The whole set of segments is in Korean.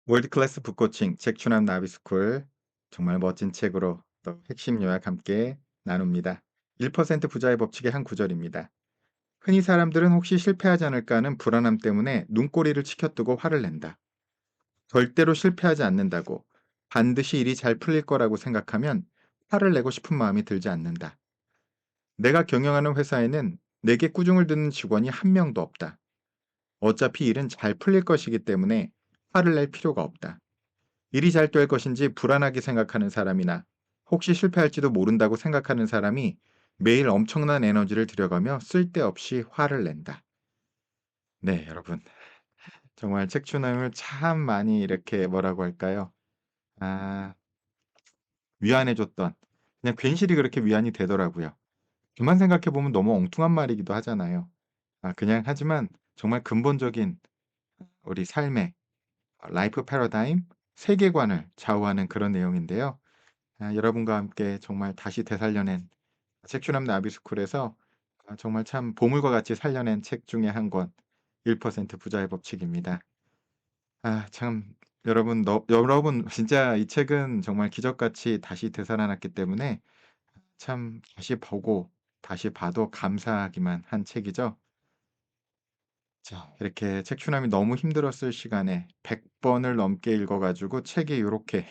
월드클래스 북코칭 책추남 나비스쿨 정말 멋진 책으로 또 핵심 요약 함께 나눕니다. 1% 부자의 법칙의 한 구절입니다. 흔히 사람들은 혹시 실패하지 않을까 하는 불안함 때문에 눈꼬리를 치켜뜨고 화를 낸다. 절대로 실패하지 않는다고 반드시 일이 잘 풀릴 거라고 생각하면 화를 내고 싶은 마음이 들지 않는다. 내가 경영하는 회사에는 내게 꾸중을 듣는 직원이 한 명도 없다. 어차피 일은 잘 풀릴 것이기 때문에 화를 낼 필요가 없다. 일이 잘 될 것인지 불안하게 생각하는 사람이나 혹시 실패할지도 모른다고 생각하는 사람이 매일 엄청난 에너지를 들여가며 쓸데없이 화를 낸다. 네, 여러분. 정말 책추남을 참 많이 이렇게 뭐라고 할까요? 아, 위안해줬던, 그냥 괜시리 그렇게 위안이 되더라고요. 그만 생각해보면 너무 엉뚱한 말이기도 하잖아요. 그냥 하지만 정말 근본적인 우리 삶의 라이프 패러다임, 세계관을 좌우하는 그런 내용인데요. 여러분과 함께 정말 다시 되살려낸 책추남 나비스쿨에서 정말 참 보물과 같이 살려낸 책 중에 한 권, 1% 부자의 법칙입니다. 참 여러분 진짜 이 책은 정말 기적같이 다시 되살아났기 때문에 참 다시 보고 다시 봐도 감사하기만 한 책이죠. 자, 이렇게 책추남이 너무 힘들었을 시간에 100 번을 넘게 읽어 가지고 책이 요렇게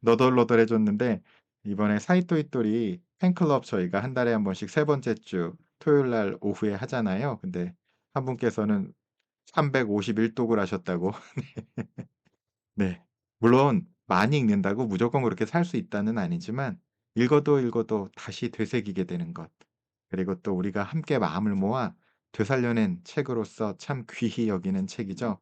너덜너덜해졌는데 이번에 사이토이토리 팬클럽 저희가 한 달에 한 번씩 세 번째 주 토요일 날 오후에 하잖아요. 근데 한 분께서는 351 독을 하셨다고. 네. 물론 많이 읽는다고 무조건 그렇게 살 수 있다는 아니지만 읽어도 읽어도 다시 되새기게 되는 것. 그리고 또 우리가 함께 마음을 모아 되살려낸 책으로서 참 귀히 여기는 책이죠.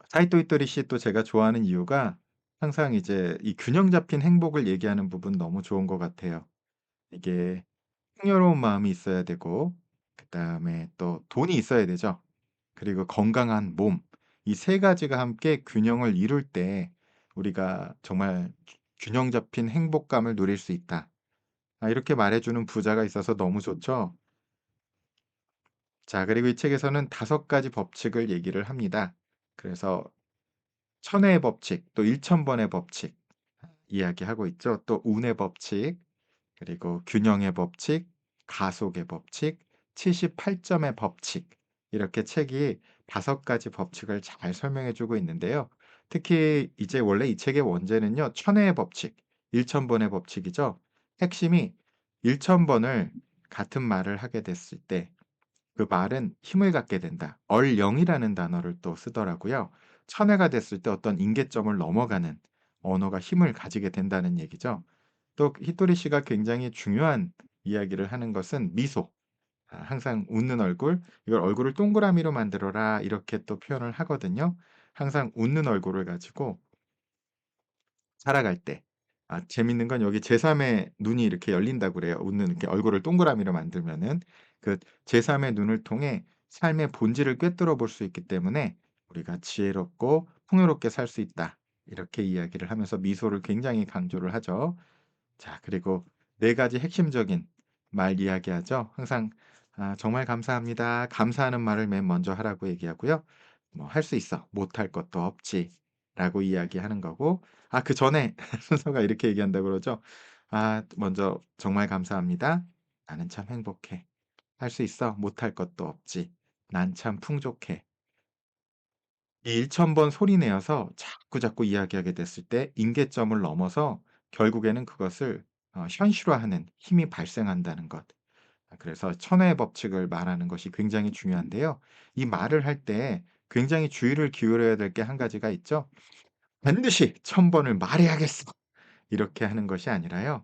사이토 이토리 씨 또 제가 좋아하는 이유가 항상 이제 이 균형 잡힌 행복을 얘기하는 부분 너무 좋은 것 같아요. 이게 풍요로운 마음이 있어야 되고 그다음에 또 돈이 있어야 되죠. 그리고 건강한 몸. 이 세 가지가 함께 균형을 이룰 때 우리가 정말 균형 잡힌 행복감을 누릴 수 있다. 이렇게 말해 주는 부자가 있어서 너무 좋죠. 자, 그리고 이 책에서는 5가지 법칙을 얘기를 합니다. 그래서 천의 법칙, 또 1000번의 법칙 이야기하고 있죠. 또 운의 법칙, 그리고 균형의 법칙, 가속의 법칙, 78점의 법칙. 이렇게 책이 5가지 법칙을 잘 설명해 주고 있는데요. 특히 이제 원래 이 책의 원제는요. 천의 법칙, 1000번의 법칙이죠. 핵심이 1000번을 같은 말을 하게 됐을 때 그 말은 힘을 갖게 된다. 얼영이라는 단어를 또 쓰더라고요. 천회가 됐을 때 어떤 임계점을 넘어가는 언어가 힘을 가지게 된다는 얘기죠. 또 히토리 씨가 굉장히 중요한 이야기를 하는 것은 미소. 항상 웃는 얼굴, 이걸 "얼굴을 동그라미로 만들어라." 이렇게 또 표현을 하거든요. 항상 웃는 얼굴을 가지고 살아갈 때 재밌는 건 여기 제3의 눈이 이렇게 열린다고 그래요. 웃는 이렇게 얼굴을 동그라미로 만들면은. 그 제3의 눈을 통해 삶의 본질을 꿰뚫어 볼 수 있기 때문에 우리가 지혜롭고 풍요롭게 살 수 있다. 이렇게 이야기를 하면서 미소를 굉장히 강조를 하죠. 자, 그리고 4가지 핵심적인 말 이야기하죠. 항상 "정말 감사합니다." 감사하는 말을 맨 먼저 하라고 얘기하고요. 뭐 "할 수 있어. 못할 것도 없지."라고 이야기하는 거고 그전에 순서가 이렇게 얘기한다고 그러죠. 먼저 "정말 감사합니다. 나는 참 행복해. 할 수 있어. 못할 것도 없지. 난 참 풍족해." 이 1,000번 소리 내어서 자꾸자꾸 이야기하게 됐을 때 임계점을 넘어서 결국에는 그것을 현실화하는 힘이 발생한다는 것. 그래서 천의 법칙을 말하는 것이 굉장히 중요한데요. 이 말을 할 때 굉장히 주의를 기울여야 될 게 한 가지가 있죠. "반드시 1000번을 말해야겠어." 이렇게 하는 것이 아니라요.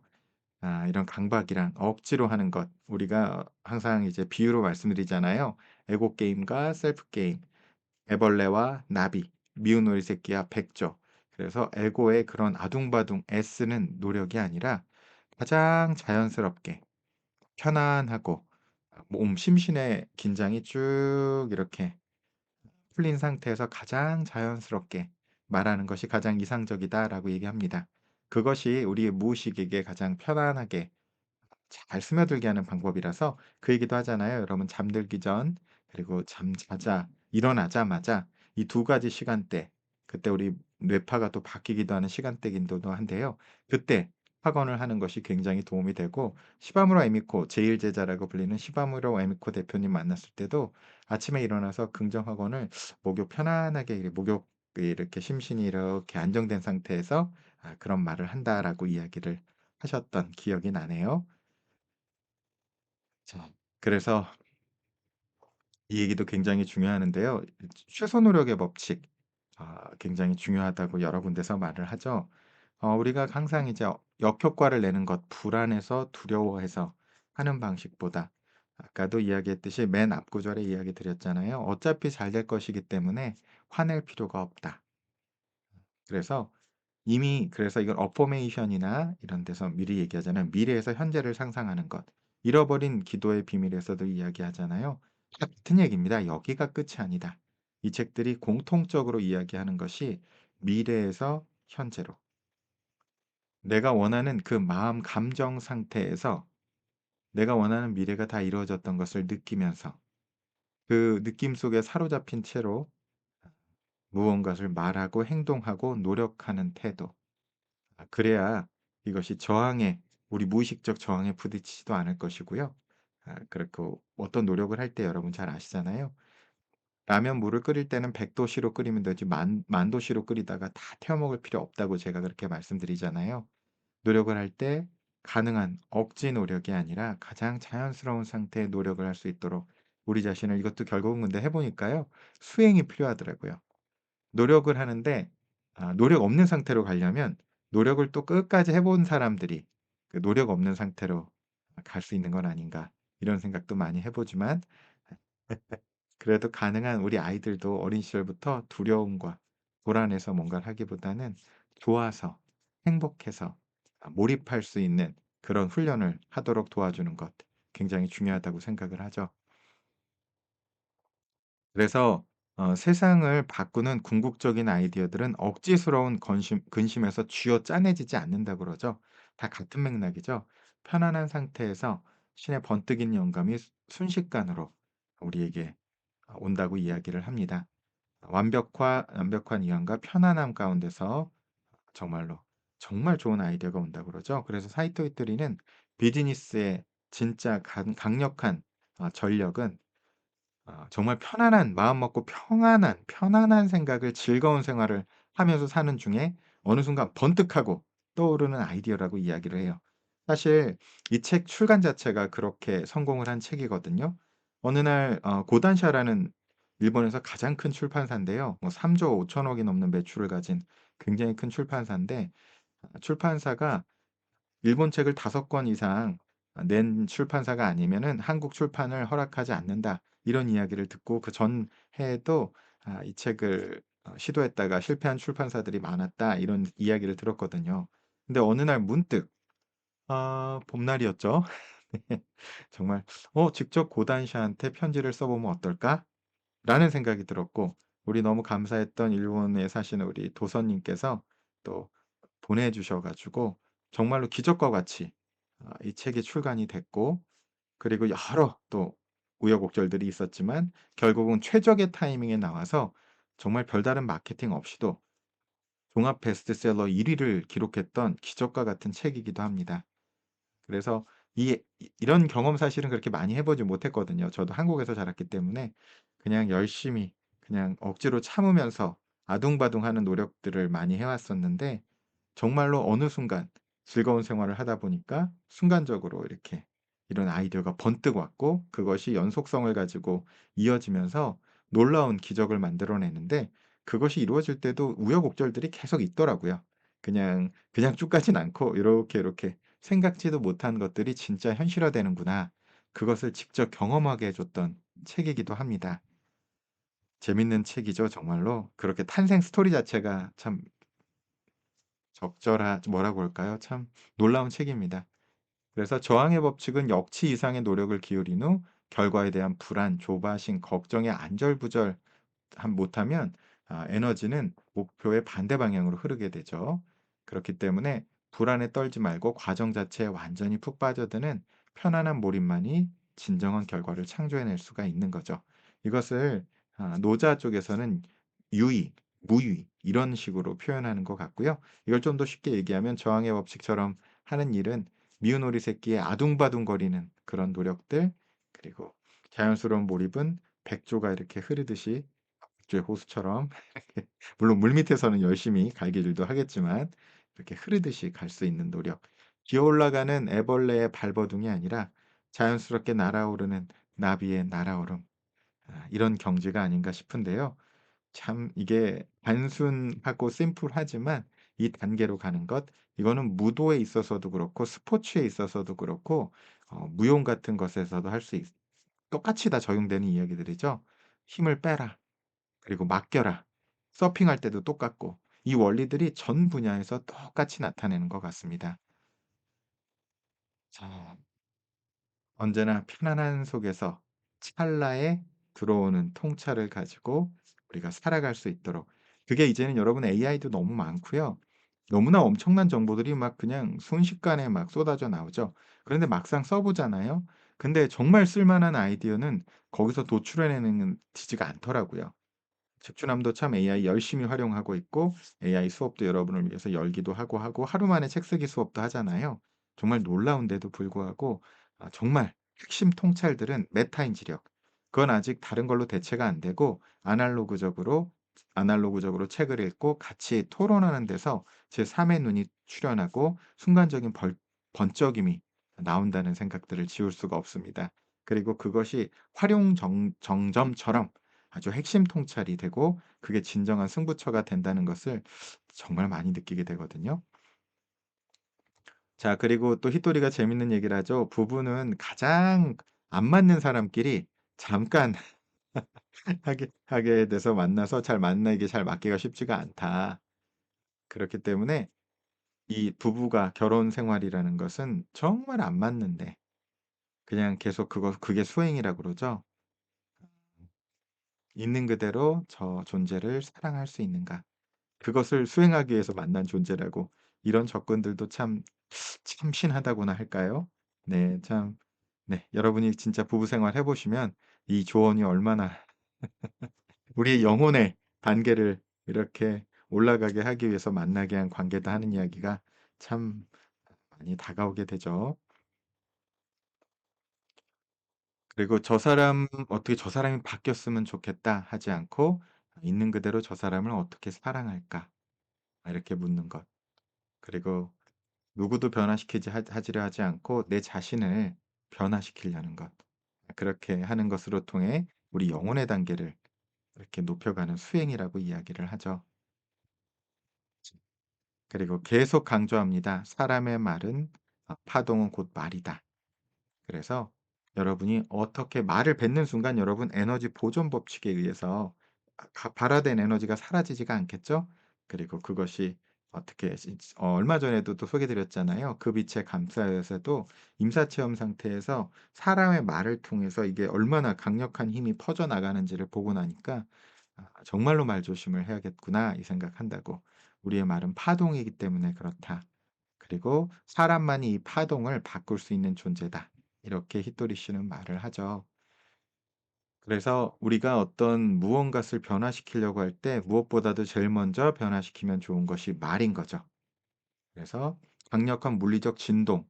이런 강박이랑 억지로 하는 것 우리가 항상 이제 비유로 말씀드리잖아요. 에고 게임과 셀프 게임. 애벌레와 나비, 미운 오리 새끼와 백조. 그래서 에고의 그런 아둥바둥 애쓰는 노력이 아니라 가장 자연스럽게 편안하고 몸 심신의 긴장이 쭉 이렇게 풀린 상태에서 가장 자연스럽게 말하는 것이 가장 이상적이다라고 얘기합니다. 그것이 우리의 무의식에게 가장 편안하게 잘 스며들게 하는 방법이라서 그 얘기도 하잖아요. 여러분 잠들기 전 그리고 잠자자 일어나자마자 이 두 가지 시간대, 그때 우리 뇌파가 또 바뀌기도 하는 시간대이기도 한데요. 그때 확언을 하는 것이 굉장히 도움이 되고, 시바무라 에미코 제1 제자라고 불리는 시바무라 에미코 대표님 만났을 때도 아침에 일어나서 긍정 확언을 목욕 편안하게 목욕 이렇게 심신이 이렇게 안정된 상태에서 그런 말을 한다라고 이야기를 하셨던 기억이 나네요. 자, 그래서 이 얘기도 굉장히 중요하는데요. 최소 노력의 법칙, 굉장히 중요하다고 여러 군데서 말을 하죠. 우리가 항상 이제 역효과를 내는 것, 불안해서 두려워해서 하는 방식보다, 아까도 이야기했듯이 맨 앞 구절에 이야기 드렸잖아요. 어차피 잘 될 것이기 때문에 화낼 필요가 없다. 그래서 이미, 그래서 이걸 어포메이션이나 이런 데서 미리 얘기하잖아요. 미래에서 현재를 상상하는 것. 잃어버린 기도의 비밀에서도 이야기하잖아요. 같은 얘기입니다. 여기가 끝이 아니다. 이 책들이 공통적으로 이야기하는 것이 미래에서 현재로, 내가 원하는 그 마음 감정 상태에서 내가 원하는 미래가 다 이루어졌던 것을 느끼면서 그 느낌 속에 사로잡힌 채로 무언가를 말하고 행동하고 노력하는 태도. 그래야 이것이 저항에, 우리 무의식적 저항에 부딪히지도 않을 것이고요. 그렇고 어떤 노력을 할 때 여러분 잘 아시잖아요. 라면 물을 끓일 때는 100 도씨로 끓이면 되지 만 도씨로 끓이다가 다 태워 먹을 필요 없다고 제가 그렇게 말씀드리잖아요. 노력을 할 때 가능한 억지 노력이 아니라 가장 자연스러운 상태의 노력을 할 수 있도록 우리 자신을, 이것도 결국은 근데 해 보니까요. 수행이 필요하더라고요. 노력을 하는데 노력 없는 상태로 가려면 노력을 또 끝까지 해본 사람들이 그 노력 없는 상태로 갈 수 있는 건 아닌가, 이런 생각도 많이 해 보지만, 그래도 가능한 우리 아이들도 어린 시절부터 두려움과 불안해서 뭔가를 하기보다는 좋아서 행복해서 몰입할 수 있는 그런 훈련을 하도록 도와주는 것, 굉장히 중요하다고 생각을 하죠. 그래서 세상을 바꾸는 궁극적인 아이디어들은 억지스러운 근심에서 쥐어짜내지지 않는다 그러죠. 다 같은 맥락이죠. 편안한 상태에서 신의 번뜩이는 영감이 순식간으로 우리에게 온다고 이야기를 합니다. 완벽한 이완과 편안함 가운데서 정말로 정말 좋은 아이디어가 온다 그러죠. 그래서 사이토 이토리는 비즈니스의 진짜 강력한 전력은 정말 편안한 마음 먹고 편안한 생각을, 즐거운 생활을 하면서 사는 중에 어느 순간 번뜩하고 떠오르는 아이디어라고 이야기를 해요. 사실 이 책 출간 자체가 그렇게 성공을 한 책이거든요. 어느 날 고단샤라는 일본에서 가장 큰 출판사인데요. 뭐 3조 5천 억이 넘는 매출을 가진 굉장히 큰 출판사인데, 출판사가 일본 책을 5권 이상 낸 출판사가 아니면은 한국 출판을 허락하지 않는다, 이런 이야기를 듣고 그 전해에도 이 책을 시도했다가 실패한 출판사들이 많았다, 이런 이야기를 들었거든요. 근데 어느 날 문득 봄날이었죠. 정말 '직접 고단샤한테 편지를 써 보면 어떨까?'라는 생각이 들었고, 우리 너무 감사했던 일본에 사시는 우리 도선님께서 또 보내 주셔 가지고 정말로 기적과 같이 이 책이 출간이 됐고, 그리고 여러 또 우여곡절들이 있었지만 결국은 최적의 타이밍에 나와서 정말 별다른 마케팅 없이도 종합 베스트셀러 1 위를 기록했던 기적과 같은 책이기도 합니다. 그래서 이런 경험 사실은 그렇게 많이 해 보지 못했거든요. 저도 한국에서 자랐기 때문에 그냥 열심히 그냥 억지로 참으면서 아둥바둥하는 노력들을 많이 해 왔었는데, 정말로 어느 순간 즐거운 생활을 하다 보니까 순간적으로 이렇게 이런 아이디어가 번뜩 왔고, 그것이 연속성을 가지고 이어지면서 놀라운 기적을 만들어내는데, 그것이 이루어질 때도 우여곡절들이 계속 있더라고요. 그냥 쭉 가진 않고 이렇게 생각지도 못한 것들이 진짜 현실화되는구나. 그것을 직접 경험하게 해 줬던 책이기도 합니다. 재밌는 책이죠, 정말로. 그렇게 탄생 스토리 자체가 참 뭐라고 할까요? 참 놀라운 책입니다. 그래서 저항의 법칙은 역치 이상의 노력을 기울인 후 결과에 대한 불안, 조바심, 걱정에 안절부절 못하면 에너지는 목표의 반대 방향으로 흐르게 되죠. 그렇기 때문에 불안에 떨지 말고 과정 자체에 완전히 푹 빠져드는 편안한 몰입만이 진정한 결과를 창조해낼 수가 있는 거죠. 이것을 노자 쪽에서는 유의, 무의 이런 식으로 표현하는 것 같고요. 이걸 좀 더 쉽게 얘기하면 저항의 법칙처럼 하는 일은 미운 오리 새끼의 아둥바둥거리는 그런 노력들, 그리고 자연스러운 몰입은 백조가 이렇게 흐르듯이 백조의 호수처럼 물론 물밑에서는 열심히 갈기질도 하겠지만 이렇게 흐르듯이 갈 수 있는 노력. 기어 올라가는 애벌레의 발버둥이 아니라 자연스럽게 날아오르는 나비의 날아오름. 이런 경지가 아닌가 싶은데요. 참 이게 단순하고 심플하지만 이 단계로 가는 것, 이거는 무도에 있어서도 그렇고 스포츠에 있어서도 그렇고 무용 같은 것에서도 할 수 똑같이 다 적용되는 이야기들이죠. 힘을 빼라. 그리고 맡겨라. 서핑할 때도 똑같고 이 원리들이 전 분야에서 똑같이 나타내는 것 같습니다. 자, 언제나 편안한 속에서 찰나에 들어오는 통찰을 가지고 우리가 살아갈 수 있도록, 그게 이제는 여러분 AI도 너무 많고요. 너무나 엄청난 정보들이 막 그냥 순식간에 막 쏟아져 나오죠. 그런데 막상 써 보잖아요. 근데 정말 쓸만한 아이디어는 거기서 도출해내는 지지가 않더라고요. 집주남도 참 AI 열심히 활용하고 있고 AI 수업도 여러분을 위해서 열기도 하고 하루 만에 책 쓰기 수업도 하잖아요. 정말 놀라운데도 불구하고 정말 핵심 통찰들은 메타인지력. 그건 아직 다른 걸로 대체가 안 되고 아날로그적으로 책을 읽고 같이 토론하는 데서 제3의 눈이 출현하고 순간적인 번쩍임이 나온다는 생각들을 지울 수가 없습니다. 그리고 그것이 활용 정점처럼 아주 핵심 통찰이 되고 그게 진정한 승부처가 된다는 것을 정말 많이 느끼게 되거든요. 자, 그리고 또 히토리가 재밌는 얘기를 하죠. 부부는 가장 안 맞는 사람끼리 잠깐 하게 돼서 만나서 잘 맞기가 쉽지가 않다. 그렇기 때문에 이 부부가 결혼 생활이라는 것은 정말 안 맞는데 그냥 계속 그게 수행이라고 그러죠. 있는 그대로 저 존재를 사랑할 수 있는가. 그것을 수행하기 위해서 만난 존재라고, 이런 접근들도 참 참신하다고나 할까요? 네. 참, 네. 여러분이 진짜 부부 생활 해 보시면 이 조언이 얼마나 우리의 영혼의 단계를 이렇게 올라가게 하기 위해서 만나게 한 관계다 하는 이야기가 참 많이 다가오게 되죠. 그리고 '저 사람 어떻게 저 사람이 바뀌었으면 좋겠다.' 하지 않고 '있는 그대로 저 사람을 어떻게 사랑할까?' 이렇게 묻는 것. 그리고 누구도 변화시키지 하지려 하지 않고 내 자신을 변화시키려는 것. 그렇게 하는 것으로 통해 우리 영혼의 단계를 이렇게 높여가는 수행이라고 이야기를 하죠. 그리고 계속 강조합니다. "사람의 말은 파동은 곧 말이다." 그래서 여러분이 어떻게 말을 뱉는 순간 여러분 에너지 보존 법칙에 의해서 발화된 에너지가 사라지지가 않겠죠? 그리고 그것이 어떻게 얼마 전에도 또 소개해 드렸잖아요. 그 빛의 감사에서도 임사체험 상태에서 사람의 말을 통해서 이게 얼마나 강력한 힘이 퍼져나가는지를 보고 나니까 '정말로 말조심을 해야겠구나.' 이 생각한다고. '우리의 말은 파동이기 때문에 그렇다.' 그리고 "사람만이 이 파동을 바꿀 수 있는 존재다." 이렇게 히토리 씨는 말을 하죠. 그래서 우리가 어떤 무언가를 변화시키려고 할 때 무엇보다도 제일 먼저 변화시키면 좋은 것이 말인 거죠. 그래서 강력한 물리적 진동,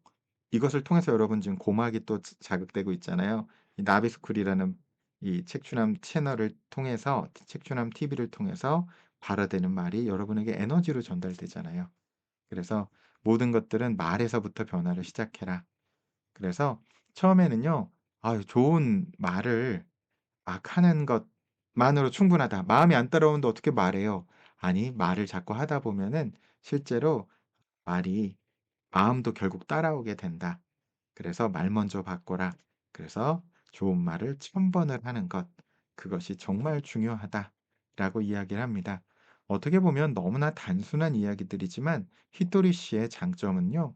이것을 통해서 여러분 지금 고막이 또 자극되고 있잖아요. 이 나비스쿨이라는 이 책추남 채널을 통해서 책추남 TV를 통해서 발화되는 말이 여러분에게 에너지로 전달되잖아요. 그래서 "모든 것들은 말에서부터 변화를 시작해라." 그래서 처음에는요. 좋은 말을 막 하는 것만으로 충분하다. 마음이 안 따라오는데 어떻게 말해요?" 아니, 말을 자꾸 하다 보면은 실제로 말이 마음도 결국 따라오게 된다. 그래서 "말 먼저 바꿔라." 그래서 좋은 말을 1000번을 하는 것, 그것이 정말 중요하다라고 이야기를 합니다. 어떻게 보면 너무나 단순한 이야기들이지만 히토리 씨의 장점은요.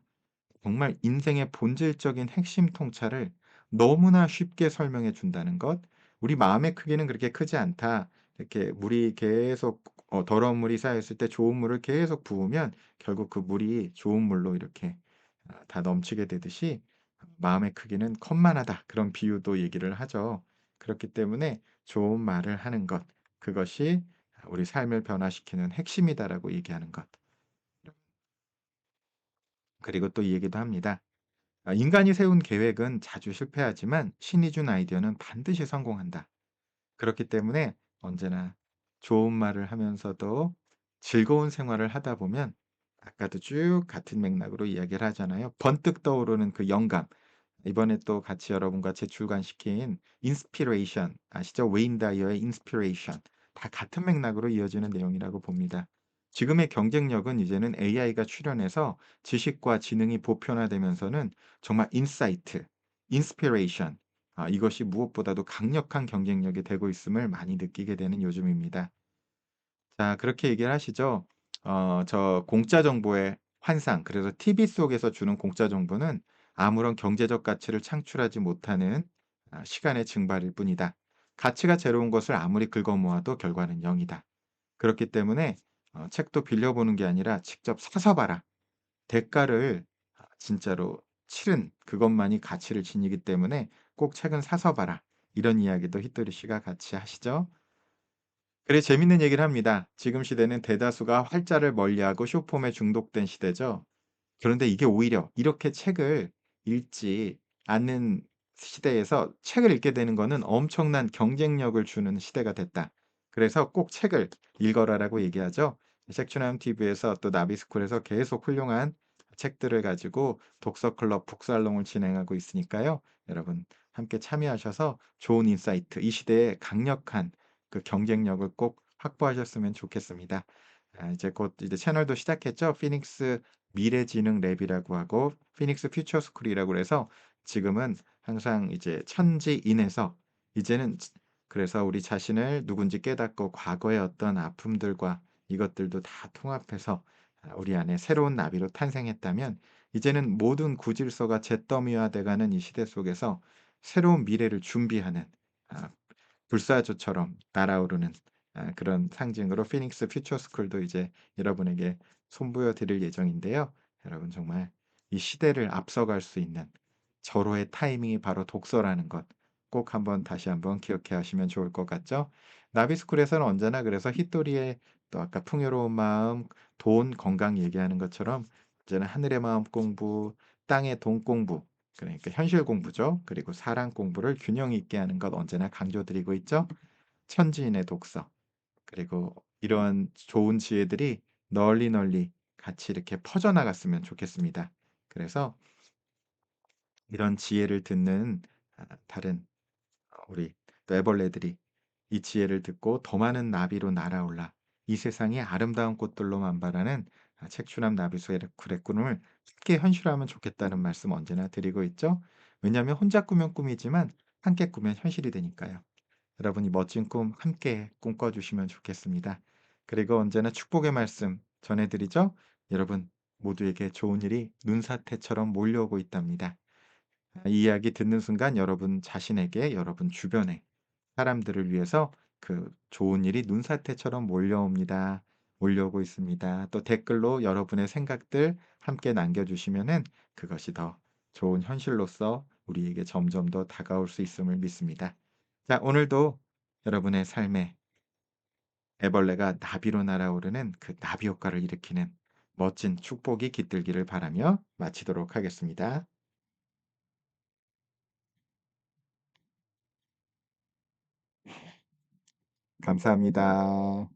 정말 인생의 본질적인 핵심 통찰을 너무나 쉽게 설명해 준다는 것. 우리 마음의 크기는 그렇게 크지 않다. 이렇게 물이 계속 더러운 물이 쌓여 있을 때 좋은 물을 계속 부으면 결국 그 물이 좋은 물로 이렇게 다 넘치게 되듯이 마음의 크기는 컵만하다. 그런 비유도 얘기를 하죠. 그렇기 때문에 좋은 말을 하는 것, 그것이 우리 삶을 변화시키는 핵심이다라고 얘기하는 것. 그리고 또 이 얘기도 합니다. 인간이 세운 계획은 자주 실패하지만 신이 준 아이디어는 반드시 성공한다. 그렇기 때문에 언제나 좋은 말을 하면서도 즐거운 생활을 하다 보면 아까도 쭉 같은 맥락으로 이야기를 하잖아요. 번뜩 떠오르는 그 영감. 이번에 또 같이 여러분과 재출간시킨 인스피레이션 아시죠? 웨인 다이어의 인스피레이션 다 같은 맥락으로 이어지는 내용이라고 봅니다. 지금의 경쟁력은 이제는 AI가 출현해서 지식과 지능이 보편화되면서는 정말 인사이트, 인스피레이션 이것이 무엇보다도 강력한 경쟁력이 되고 있음을 많이 느끼게 되는 요즘입니다. 자 그렇게 얘기를 하시죠. 저 공짜 정보의 환상 그래서 TV 속에서 주는 공짜 정보는 아무런 경제적 가치를 창출하지 못하는 시간의 증발일 뿐이다. 가치가 새로운 것을 아무리 긁어 모아도 결과는 0 이다. 그렇기 때문에 책도 빌려 보는 게 아니라 직접 사서 봐라. 대가를 진짜로 치른 그것만이 가치를 지니기 때문에 꼭 책은 사서 봐라. 이런 이야기도 히토리 씨가 같이 하시죠. 그래 재밌는 얘기를 합니다. 지금 시대는 대다수가 활자를 멀리하고 숏폼에 중독된 시대죠. 그런데 이게 오히려 이렇게 책을 읽지 않는 시대에서 책을 읽게 되는 거는 엄청난 경쟁력을 주는 시대가 됐다. 그래서 꼭 책을 읽어라라고 얘기하죠. 색추남 TV에서 또 나비스쿨에서 계속 훌륭한 책들을 가지고 독서 클럽 북살롱을 진행하고 있으니까요. 여러분 함께 참여하셔서 좋은 인사이트, 이 시대의 강력한 그 경쟁력을 꼭 확보하셨으면 좋겠습니다. 이제 곧 이제 채널도 시작했죠. 피닉스 미래지능 랩이라고 하고 피닉스 퓨처 스쿨이라고 그래서 지금은 항상 이제 천지인에서 이제는 그래서 우리 자신을 누군지 깨닫고 과거의 어떤 아픔들과 이것들도 다 통합해서 우리 안에 새로운 나비로 탄생했다면 이제는 모든 구질서가 잿더미화돼 가는 이 시대 속에서 새로운 미래를 준비하는 아 불사조처럼 날아오르는 그런 상징으로 피닉스 퓨처 스쿨도 이제 여러분에게 손보여 드릴 예정인데요. 여러분 정말 이 시대를 앞서갈 수 있는 절호의 타이밍이 바로 독서라는 것 꼭 한번 다시 한번 기억해 하시면 좋을 것 같죠? 나비스쿨에서는 언제나 그래서 히토리의 또 아까 풍요로운 마음, 돈, 건강 얘기하는 것처럼 언제나 하늘의 마음 공부, 땅의 돈 공부 그러니까 현실 공부죠. 그리고 사랑 공부를 균형 있게 하는 것 언제나 강조드리고 있죠. 천지인의 독서. 그리고 이러한 좋은 지혜들이 널리 널리 같이 이렇게 퍼져나갔으면 좋겠습니다. 그래서 이런 지혜를 듣는 다른 우리 또 애벌레들이 이 지혜를 듣고 더 많은 나비로 날아올라 이 세상이 아름다운 꽃들로 만발하는 책추남 나비수의 꿈을 함께 현실화하면 좋겠다는 말씀 언제나 드리고 있죠. 왜냐하면 혼자 꾸면 꿈이지만 함께 꾸면 현실이 되니까요. 여러분이 멋진 꿈 함께 꿈꿔주시면 좋겠습니다. 그리고 언제나 축복의 말씀 전해드리죠. 여러분 모두에게 좋은 일이 눈사태처럼 몰려오고 있답니다. 이 이야기 듣는 순간 여러분 자신에게 여러분 주변에 사람들을 위해서 그 좋은 일이 눈사태처럼 몰려옵니다. 몰려오고 있습니다. 또 댓글로 여러분의 생각들 함께 남겨주시면은 그것이 더 좋은 현실로서 우리에게 점점 더 다가올 수 있음을 믿습니다. 자, 오늘도 여러분의 삶에 애벌레가 나비로 날아오르는 그 나비 효과를 일으키는 멋진 축복이 깃들기를 바라며 마치도록 하겠습니다. 감사합니다.